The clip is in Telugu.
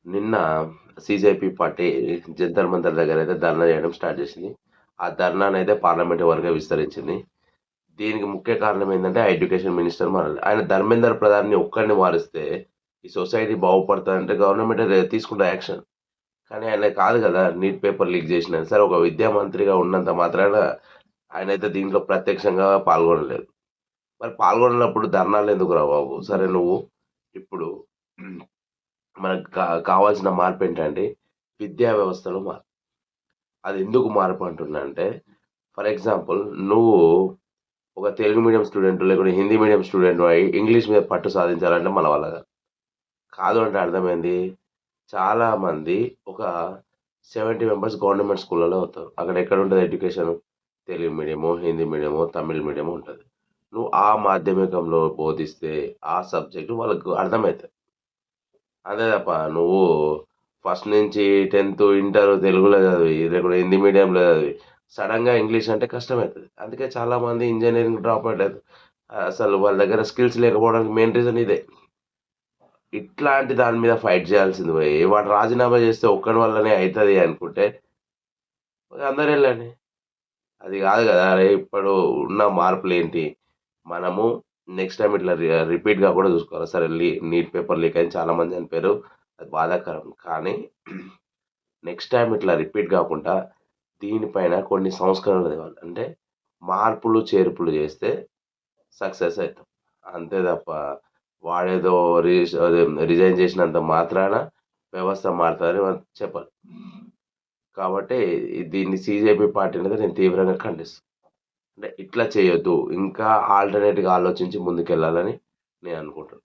నిన్న సీజేపీ పార్టీ జంతర్ మంతర్ దగ్గర అయితే ధర్నా చేయడం స్టార్ట్ చేసింది. ఆ ధర్నానైతే పార్లమెంట్ వరకే విస్తరించింది. దీనికి ముఖ్య కారణం ఏంటంటే ఎడ్యుకేషన్ మినిస్టర్ మారాలి. ఆయన ధర్మేందర్ ప్రధాన్‌ని ఒక్కడిని మారిస్తే ఈ సొసైటీ బాగుపడతదంటే గవర్నమెంటే తీసుకుంటది యాక్షన్. కానీ ఆయన కాదు కదా! నీట్ పేపర్ లీక్ చేసినది. సరే ఒక విద్యా మంత్రిగా ఉన్నంత మాత్రాన ఆయనైతే దీంట్లో ప్రత్యక్షంగా పాల్గొనలేదు. మరి పాల్గొననప్పుడు ధర్నాలెందుకురా బాబు! సరే నువ్వు ఇప్పుడు మనకు కావాల్సిన మార్పేంటంటే విద్యా వ్యవస్థలో మార్పు. అది ఎందుకు మార్పు అంటున్నా అంటే, ఫర్ ఎగ్జాంపుల్ నువ్వు ఒక తెలుగు మీడియం స్టూడెంట్ లేకుంటే హిందీ మీడియం స్టూడెంట్ అయ్యి ఇంగ్లీష్ మీద పట్టు సాధించాలంటే మన వల్ల కాదు. కాదు అంటే అర్థమైంది. చాలామంది ఒక 70 మెంబర్స్ గవర్నమెంట్ స్కూల్‌లలో చదువుతారు. అక్కడ ఎక్కడుంటది ఎడ్యుకేషను? తెలుగు మీడియమో, హిందీ మీడియమో, తమిళ్ మీడియమో ఉంటది. నువ్వు ఆ మాధ్యమికంలో బోధిస్తే ఆ సబ్జెక్ట్ వాళ్ళకు అర్థమైతది. అదే తప్ప నువ్వు ఫస్ట్ నుంచి 10థ్, ఇంటర్ తెలుగులో చదివి, లేకుంటే హిందీ మీడియంలో చదివి, సడెన్‌గా ఇంగ్లీష్ అంటే కష్టమైతది. అందుకే చాలామంది ఇంజినీరింగ్ డ్రాప్ అవుట్ అయితారు. అసలు వాళ్ళ దగ్గర స్కిల్స్ లేకపోవడానికి మెయిన్ రీజన్ ఇదే. ఇట్లాంటి దాని మీద ఫైట్ చేయాల్సింది పోయి, వాడు రాజీనామా చేస్తే ఒక్కడి వల్లనే అయితది అనుకుంటే, అందరూ ఎళ్ళండి. అది కాదు కదా! అరే! ఇప్పుడు ఉన్న మార్పులేంటి? మనము నెక్స్ట్ టైమ్ ఇట్లా రిపీట్ కాకుండా చూసుకోవాలి. సరే నీట్ పేపర్ లీక్ అయింది. చాలామంది చనిపోయారు. అది బాధాకరం. కానీ నెక్స్ట్ టైమ్ ఇట్లా రిపీట్ కాకుండా దీనిపైన కొన్ని సంస్కరణలు తేవాలి. అంటే మార్పులు, చేర్పులు చేస్తే సక్సెస్ అయితాం. అంతే తప్ప వాడేదో అదే రిజైన్ చేసినంత మాత్రాన వ్యవస్థ మారుతదని మనం చెప్పలేం. కాబట్టి దీన్ని సీజేపీ పార్టీ అనేది నేను తీవ్రంగా ఖండిస్తున్నా. అంటే ఇట్లా చేయొద్దు. ఇంకా ఆల్టర్‌నేట్‌గా ఆలోచించి ముందుకెళ్ళాలని నేను అనుకుంటున్నా.